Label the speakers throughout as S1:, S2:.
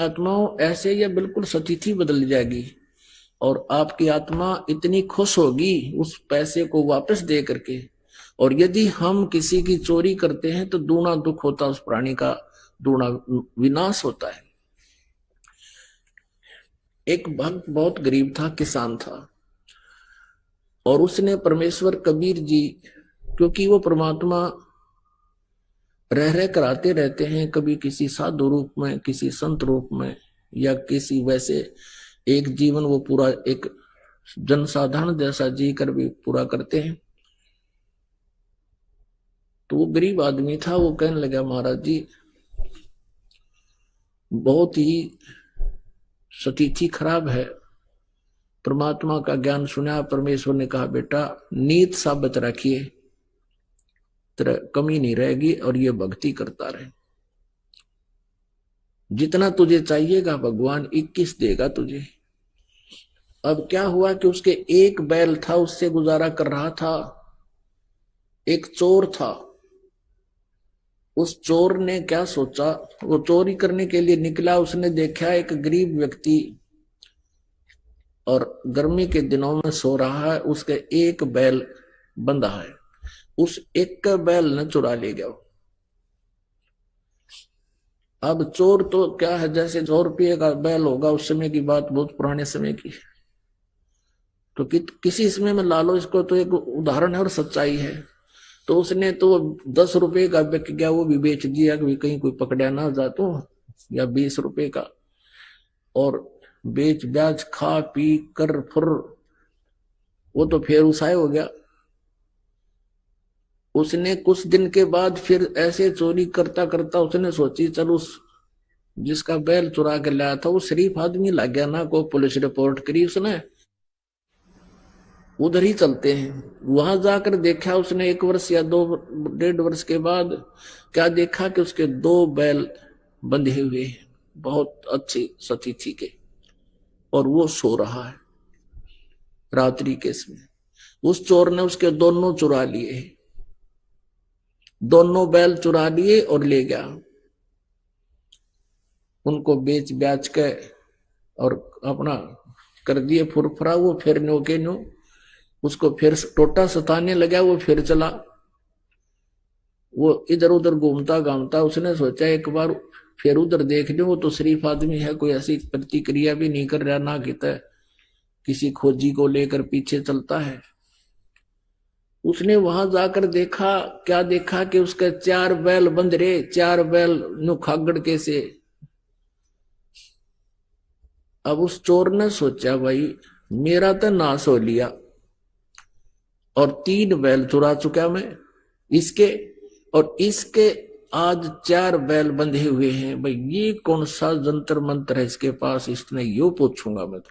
S1: आत्माओं ऐसे ये बिल्कुल स्थिति बदल जाएगी और आपकी आत्मा इतनी खुश होगी उस पैसे को वापस दे करके। और यदि हम किसी की चोरी करते हैं तो दूना दुख होता, उस प्राणी का दूना विनाश होता है। एक भक्त बहुत गरीब था, किसान था, और उसने परमेश्वर कबीर जी, क्योंकि वो परमात्मा रह रह कर आते रहते हैं, कभी किसी साधु रूप में, किसी संत रूप में, या किसी वैसे एक जीवन वो पूरा एक जनसाधारण जैसा जी कर भी पूरा करते हैं। तो वो गरीब आदमी था, वो कहने लगा महाराज जी बहुत ही स्थिति खराब है, परमात्मा का ज्ञान सुना, परमेश्वर ने कहा बेटा नीत साबित रखिए, तेरा कमी नहीं रहेगी और ये भक्ति करता रहे, जितना तुझे चाहिएगा भगवान 21 देगा तुझे। अब क्या हुआ कि उसके एक बैल था, उससे गुजारा कर रहा था। एक चोर था, उस चोर ने क्या सोचा, वो चोरी करने के लिए निकला, उसने देखा एक गरीब व्यक्ति और गर्मी के दिनों में सो रहा है, उसके एक बैल बंधा है, उस एक का बैल ने चुरा ले गया। अब चोर तो क्या है, जैसे 100 रुपये का बैल होगा, उस समय की बात, बहुत पुराने समय की, तो किसी समय में ला लो इसको, तो एक उदाहरण है और सच्चाई है। तो उसने तो 10 रुपए का बिक गया, वो भी बेच दिया कि कहीं कोई पकड़ा ना जा तो, या 20 रुपए का, और बेच ब्याज खा पी कर फुर वो तो फिर उसाए हो गया। उसने कुछ दिन के बाद फिर ऐसे चोरी करता करता उसने सोची चल उस जिसका बैल चुरा के लाया था वो शरीफ आदमी लग गया ना, को पुलिस रिपोर्ट करी उसने, उधर ही चलते हैं। वहां जाकर देखा उसने 1 वर्ष या 2-1.5 वर्ष के बाद क्या देखा कि उसके 2 बैल बंधे हुए हैं, बहुत अच्छी स्थिति के, और वो सो रहा है रात्रि के समय। उस चोर ने उसके दोनों चुरा लिए, दोनों बैल चुरा लिए और ले गया, उनको बेच ब्याच के और अपना कर दिए फुरफुरा। वो फिर नो के नो उसको फिर टोटा सताने लगा, वो फिर चला, वो इधर उधर घूमता घामता। उसने सोचा एक बार फिर उधर देख लो, वो तो शरीफ आदमी है, कोई ऐसी प्रतिक्रिया भी नहीं कर रहा, ना कहता किसी खोजी को लेकर पीछे चलता है। उसने वहां जाकर देखा, क्या देखा कि उसके 4 बैल बंध रहे, 4 बैल नुखागड़ के से। अब उस चोर ने सोचा भाई मेरा तो नाश हो लिया और 3 बैल चुरा चुका मैं इसके, और इसके आज 4 बैल बंधे हुए हैं, भाई ये कौन सा जंतर मंत्र है इसके पास, इसने यो पूछूंगा मैं तो।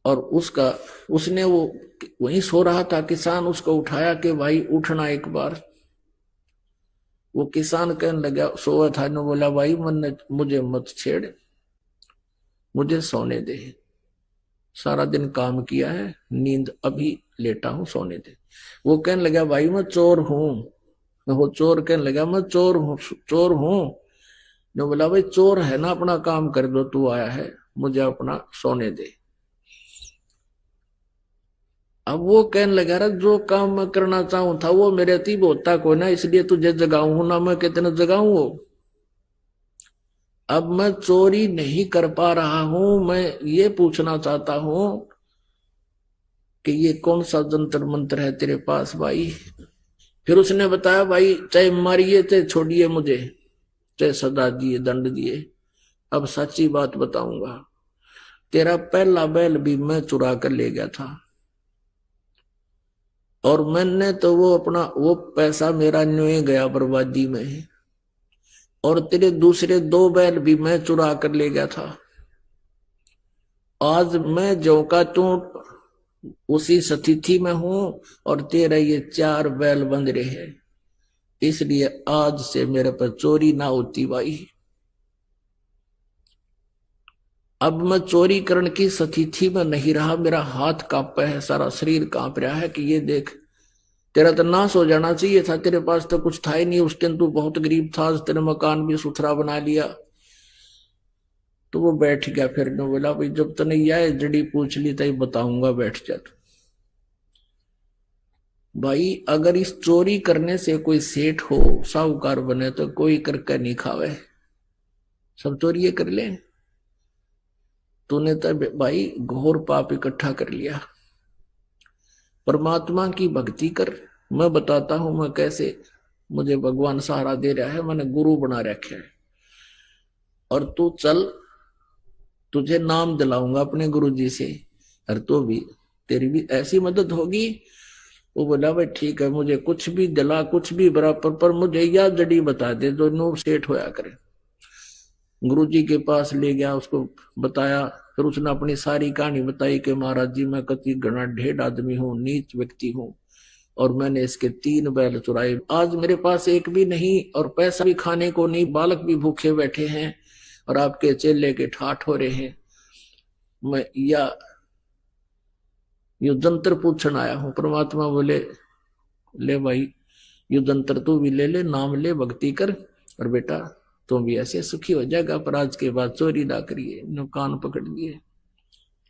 S1: और उसने वो वहीं सो रहा था किसान, उसको उठाया कि भाई उठना एक बार। वो किसान कहने लगा, सोया था, ने बोला भाई मुझे मत छेड़, मुझे सोने दे, सारा दिन काम किया है, नींद अभी लेटा हूं, सोने दे। वो कहने लगा भाई मैं चोर हूं। वो चोर कहने लगा मैं चोर हूं, चोर हूं। ने बोला भाई चोर है ना, अपना काम कर दो, तू आया है, मुझे अपना सोने दे। अब वो कहने लगा रहा जो काम मैं करना चाहूं था वो मेरे अतीब होता कोई ना, इसलिए तुझे जगाऊं ना, मैं कितने जगाऊं वो। अब मैं चोरी नहीं कर पा रहा हूं, मैं ये पूछना चाहता हूं कि ये कौन सा जंतर मंत्र है तेरे पास भाई। फिर उसने बताया भाई चाहे मारिए चाहे छोड़िए मुझे, चाहे सदा दिए दंड दिए, अब सच्ची बात बताऊंगा, तेरा पहला बैल भी मैं चुरा कर ले गया था, और मैंने तो वो अपना वो पैसा मेरा न्योए गया बर्बादी में, और तेरे दूसरे 2 बैल भी मैं चुरा कर ले गया था। आज मैं जो का तू उसी स्थिति में हूं और तेरा ये 4 बैल बंध रहे हैं, इसलिए आज से मेरे पर चोरी ना होती भाई। अब मैं चोरी करने की स्थिति में नहीं रहा, मेरा हाथ कांप है, सारा शरीर कांप रहा है कि ये देख तेरा तो नाश हो जाना चाहिए था, तेरे पास तो कुछ था ही नहीं, उस दिन तू बहुत गरीब था, आज तेरे मकान भी सुथरा बना लिया, तो वो बैठ गया। फिर ने बोला भाई जब तने यह जड़ी पूछ ली तई बताऊंगा, बैठ जा तू। भाई अगर इस चोरी करने से कोई सेठ हो, साहूकार बने, तो कोई करके नहीं खावे, सब चोरी कर ले। तूने तो भाई घोर पाप इकट्ठा कर लिया। परमात्मा की भक्ति कर। मैं बताता हूं मैं कैसे मुझे भगवान सहारा दे रहा है, मैंने गुरु बना रखा है। और तू चल, तुझे नाम दिलाऊंगा अपने गुरु जी से, और तो भी तेरी भी ऐसी मदद होगी। वो बोला भाई ठीक है, मुझे कुछ भी दिला, कुछ भी बराबर, पर मुझे यह जड़ी बता दे जो नो सेठ होया करे। गुरु जी के पास ले गया, उसको बताया। फिर उसने अपनी सारी कहानी बताई कि महाराज जी मैं कति घना ढेर आदमी हूँ, नीच व्यक्ति हूँ, और मैंने इसके 3 बैल चुराए, आज मेरे पास एक भी नहीं, और पैसा भी खाने को नहीं, बालक भी भूखे बैठे हैं, और आपके चेले के ठाठ हो रहे हैं। मैं यो जंतर पूछन आया हूं। परमात्मा बोले ले भाई यो जंतर तू भी ले ले, नाम ले, भक्ति कर, और बेटा तुम भी ऐसे सुखी हो जाएगा। पर आज के बाद चोरी ना करिए। नो कान पकड़ लिए,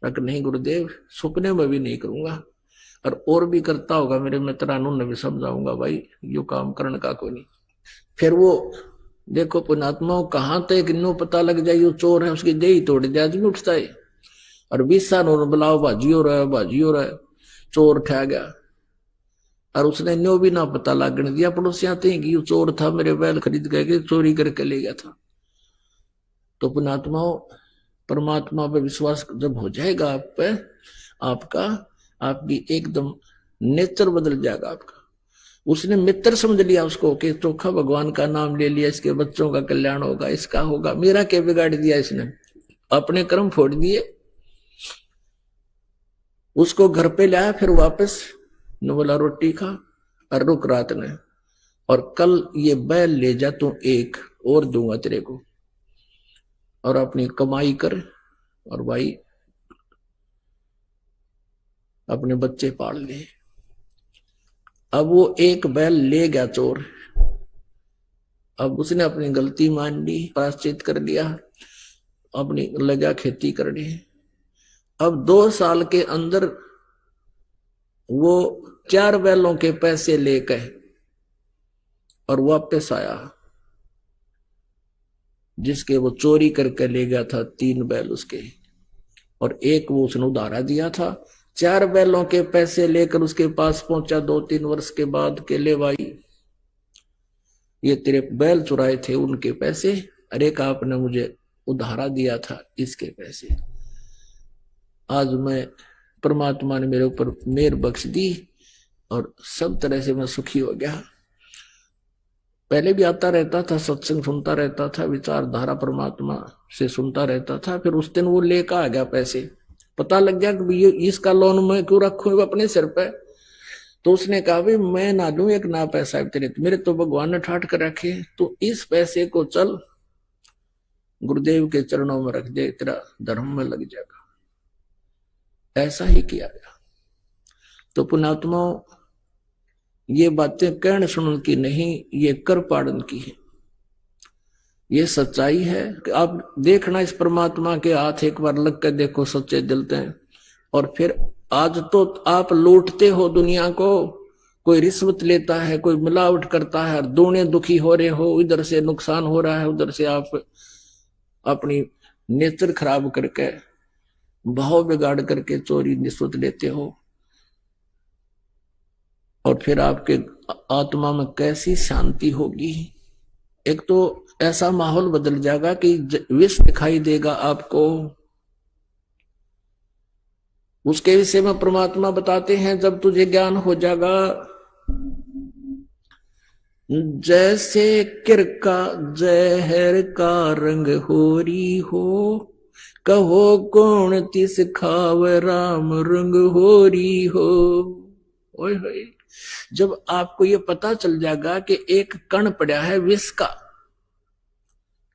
S1: नहीं गुरुदेव सुपने में भी नहीं करूंगा, और भी करता होगा मेरे मित्रानु ने भी समझाऊंगा भाई यो काम करने का कोई नहीं। फिर वो देखो पुणात्मा कहां तक इन्नो पता लग जाए यो चोर है, उसकी देही तोड़ दे आदमी उठता है, और 20 साल बुलाओ भाजी हो रहा है, भाजी हो रहा है, चोर ठह गया। और उसने न्यो भी ना पता लगने दिया पड़ोसियां थे कि ये चोर था, मेरे बैल खरीद के चोरी करके ले गया था। तो पुणात्माओं परमात्मा पे विश्वास जब हो जाएगा आप पे, आपकी एकदम नेचर बदल जाएगा आपका। उसने मित्र समझ लिया उसको कि चोखा भगवान का नाम ले लिया, इसके बच्चों का कल्याण होगा, इसका होगा। मेरा क्या बिगाड़ दिया इसने, अपने कर्म फोड़ दिए। उसको घर पे लाया, फिर वापस न बोला रोटी खा और रुक रात ने, और कल ये बैल ले जा, तू एक और दूंगा तेरे को, और अपनी कमाई कर, और भाई अपने बच्चे पाल ले। अब वो एक बैल ले गया चोर। अब उसने अपनी गलती मान ली, प्रायश्चित कर लिया, अपनी लगा खेती करने। अब 2 साल के अंदर वो 4 बैलों के पैसे लेकर और वापस आया, जिसके वो चोरी करके ले गया था 3 बैल उसके, और एक वो उसने उधारा दिया था। 4 बैलों के पैसे लेकर उसके पास पहुंचा 2-3 वर्ष के बाद के ले भाई ये तेरे बैल चुराए थे उनके पैसे, अरे का आपने मुझे उधारा दिया था इसके पैसे। आज मैं परमात्मा ने मेरे ऊपर मेहर बख्श दी और सब तरह से मैं सुखी हो गया। पहले भी आता रहता था, सत्संग सुनता रहता था, विचारधारा परमात्मा से सुनता रहता था। फिर उस दिन वो लेकर आ गया पैसे, पता लग गया कि इसका लोन मैं क्यों रखूं अपने सिर पे। तो उसने कहा भाई मैं ना लूं एक ना पैसा तेरे, मेरे तो भगवान ने ठाट कर रखे, तो इस पैसे को चल गुरुदेव के चरणों में रख दे, तेरा धर्म में लग जाएगा। ऐसा ही किया गया। तो पुणात्माओं ये बातें कहने सुनने की नहीं, ये कर पाड़न की है। ये सच्चाई है कि आप देखना इस परमात्मा के हाथ एक बार लग कर देखो, सच्चे दिल हैं। और फिर आज तो आप लूटते हो दुनिया को, कोई रिश्वत लेता है, कोई मिलावट करता है, दोनों दुखी हो रहे हो, इधर से नुकसान हो रहा है, उधर से आप अपनी नेचर खराब करके भाव बिगाड़ करके चोरी रिश्वत लेते हो। और फिर आपके आत्मा में कैसी शांति होगी। एक तो ऐसा माहौल बदल जाएगा कि विष दिखाई देगा आपको। उसके विषय में परमात्मा बताते हैं, जब तुझे ज्ञान हो जाएगा, जैसे किरका जहर का रंग होरी हो, कहो कौन तिस खाव राम रंग होरी हो। ओए होए, जब आपको ये पता चल जाएगा कि एक कण पड़ा है विष का,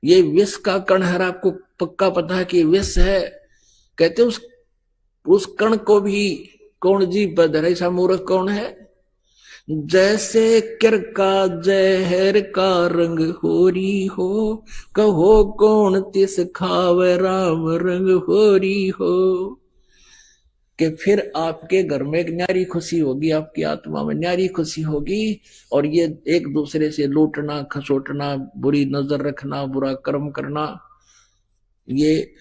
S1: ये विष का कण है, आपको पक्का पता है कि विष है, कहते उस कण को भी कौन जीव बदर, ऐसा मूर्ख कौन है जैसे किर का जहर का रंग होरी हो, कहो कौन तिस खावे राम रंग होरी हो। कि फिर आपके घर में एक न्यारी खुशी होगी, आपकी आत्मा में न्यारी खुशी होगी। और ये एक दूसरे से लूटना खसोटना, बुरी नजर रखना, बुरा कर्म करना, ये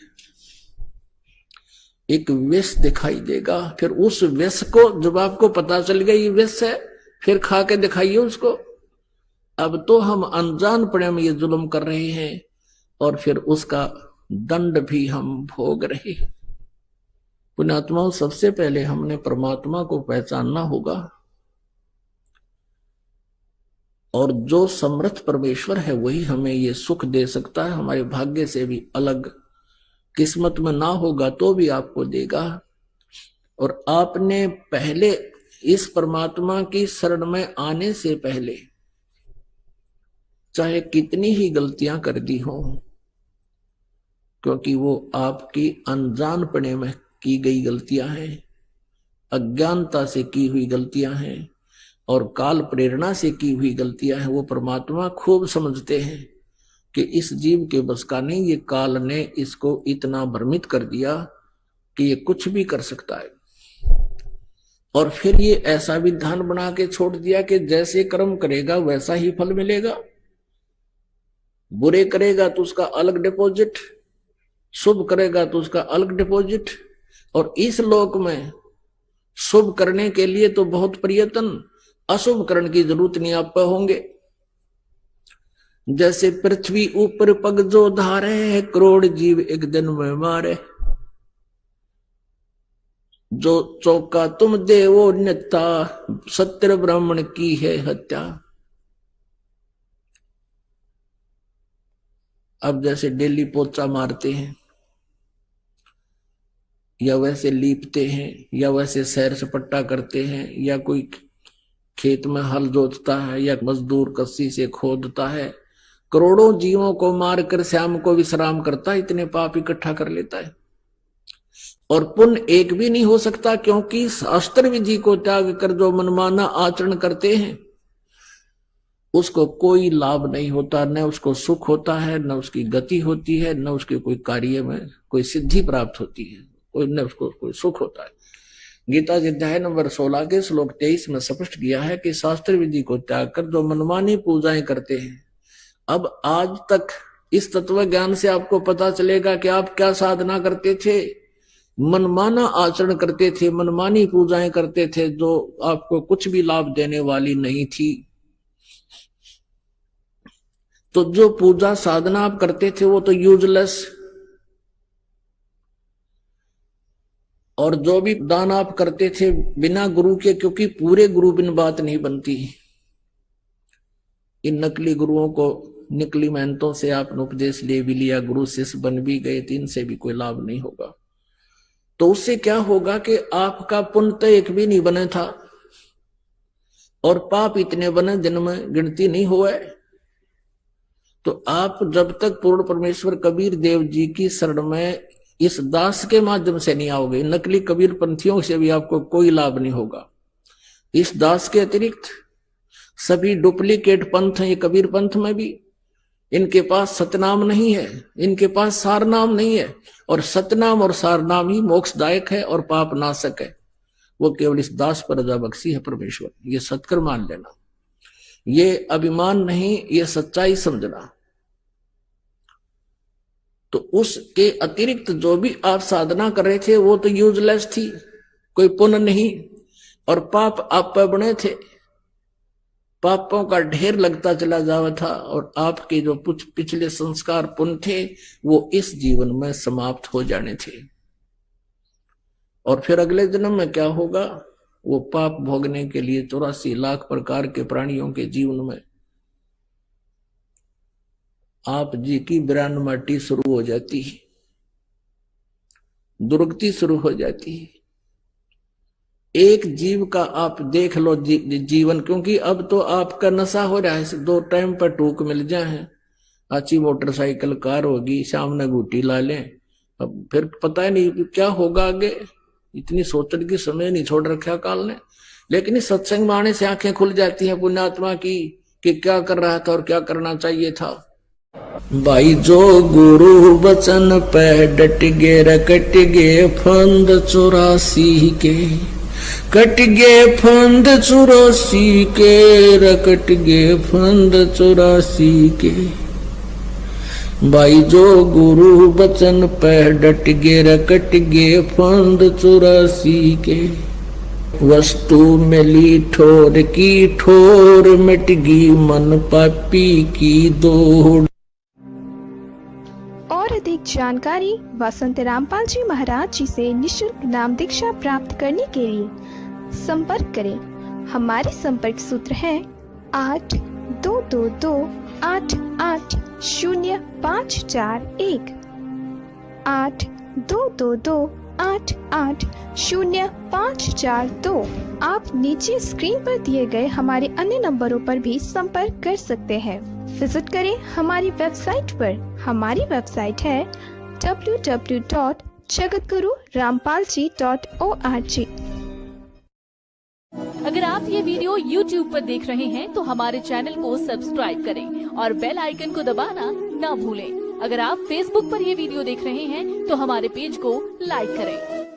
S1: एक विष दिखाई देगा। फिर उस विष को जब आपको पता चल गया ये विष है, फिर खा के दिखाइए उसको। अब तो हम अनजानपने में ये जुल्म कर रहे हैं और फिर उसका दंड भी हम भोग रहे हैं। पुण्यात्माओं, सबसे पहले हमने परमात्मा को पहचानना होगा। और जो समर्थ परमेश्वर है वही हमें ये सुख दे सकता है, हमारे भाग्य से भी अलग। किस्मत में ना होगा तो भी आपको देगा। और आपने पहले इस परमात्मा की शरण में आने से पहले चाहे कितनी ही गलतियां कर दी हो, क्योंकि वो आपकी अनजानपने में की गई गलतियां हैं, अज्ञानता से की हुई गलतियां हैं और काल प्रेरणा से की हुई गलतियां हैं। वो परमात्मा खूब समझते हैं कि इस जीव के बस का नहीं, ये काल ने इसको इतना भ्रमित कर दिया कि ये कुछ भी कर सकता है। और फिर ये ऐसा विधान बना के छोड़ दिया कि जैसे कर्म करेगा वैसा ही फल मिलेगा। बुरे करेगा तो उसका अलग डिपॉजिट, शुभ करेगा तो उसका अलग डिपॉजिट। और इस लोक में शुभ करने के लिए तो बहुत प्रयत्न, अशुभ करने की जरूरत नहीं आप पे होंगे। जैसे पृथ्वी ऊपर पग जो धारे है, करोड़ जीव एक दिन में मारे। जो चौका तुम देवो नित्ता, सत्य ब्राह्मण की है हत्या। अब जैसे डेली पोचा मारते हैं, या वैसे लीपते हैं, या वैसे सैर सपट्टा करते हैं, या कोई खेत में हल जोतता है, या मजदूर कस्सी से खोदता है, करोड़ों जीवों को मारकर श्याम को विश्राम करता है, इतने पाप इकट्ठा कर लेता है। और पुण्य एक भी नहीं हो सकता, क्योंकि शास्त्र विधि को त्याग कर जो मनमाना आचरण करते हैं उसको कोई लाभ नहीं होता, न उसको सुख होता है, न उसकी गति होती है, न उसके कोई कार्य में कोई सिद्धि प्राप्त होती है, न उसको कोई सुख होता है। गीता जी अध्याय नंबर 16 के श्लोक 23 में स्पष्ट किया है कि शास्त्र विधि को त्याग कर जो मनमानी पूजाएं करते हैं। अब आज तक इस तत्व ज्ञान से आपको पता चलेगा कि आप क्या साधना करते थे। मनमाना आचरण करते थे, मनमानी पूजाएं करते थे जो आपको कुछ भी लाभ देने वाली नहीं थी। तो जो पूजा साधना आप करते थे वो तो यूजलेस, और जो भी दान आप करते थे बिना गुरु के, क्योंकि पूरे गुरु बिन बात नहीं बनती। इन नकली गुरुओं को, निकली मेहनतों से आपने उपदेश ले भी लिया, गुरु शिष्य बन भी गए, तो इनसे भी कोई लाभ नहीं होगा। तो उससे क्या होगा कि आपका पुण्य तो एक भी नहीं बने था और पाप इतने बने जिनमें गिनती नहीं हुआ। तो आप जब तक पूर्ण परमेश्वर कबीर देव जी की शरण में इस दास के माध्यम से नहीं आओगे, नकली कबीर पंथियों से भी आपको कोई लाभ नहीं होगा। इस दास के अतिरिक्त सभी डुप्लीकेट पंथ हैं, ये कबीर पंथ में भी इनके पास सतनाम नहीं है, इनके पास सारनाम नहीं है। और सतनाम और सारनाम ही मोक्षदायक है और पाप नाशक है। वो केवल इस दास पर रजा बख्शी है परमेश्वर, ये सत्कर मान लेना, ये अभिमान नहीं, ये सच्चाई समझना। तो उसके अतिरिक्त जो भी आप साधना कर रहे थे वो तो यूजलेस थी, कोई पुण्य नहीं, और पाप आप पर बने थे, पापों का ढेर लगता चला जावा था। और आपके जो पिछले संस्कार पुण्य थे वो इस जीवन में समाप्त हो जाने थे। और फिर अगले जन्म में क्या होगा, वो पाप भोगने के लिए 84 लाख प्रकार के प्राणियों के जीवन में आप जी की बिरान माटी शुरू हो जाती है, दुर्गति शुरू हो जाती है। एक जीव का आप देख लो जीवन, क्योंकि अब तो आपका नशा हो रहा है, 2 टाइम पर टूक मिल जाए, अच्छी मोटरसाइकिल कार होगी, सामने घूटी ला लें, अब फिर पता ही नहीं क्या होगा आगे। इतनी सोचने की समय नहीं छोड़ रखा काल ने। लेकिन इस सत्संग में आने से आंखें खुल जाती है पुण्यात्मा की कि क्या कर रहा था और क्या करना चाहिए था। भाई जो गुरु वचन पे डट गे रकट गे फंद 84 के, कट गे फंद 84 के, रकट गे फंद 84 के। भाई जो गुरु वचन पे डट गे रकट गे फंद 84 के। वस्तु मिली ठोर की ठोर, मिट गई मन पापी की दौड़।
S2: और अधिक जानकारी वसंत रामपाल जी महाराज जी से निशुल्क नाम दीक्षा प्राप्त करने के लिए संपर्क करें। हमारे संपर्क सूत्र हैं 8222880541, 8222880542। आप नीचे स्क्रीन पर दिए गए हमारे अन्य नंबरों पर भी संपर्क कर सकते हैं। विजिट करें हमारी वेबसाइट पर। हमारी वेबसाइट है www.jagatgururampalji.org।
S3: अगर आप ये वीडियो YouTube पर देख रहे हैं तो हमारे चैनल को सब्सक्राइब करें और बेल आइकन को दबाना ना भूलें। अगर आप Facebook पर ये वीडियो देख रहे हैं तो हमारे पेज को लाइक करें।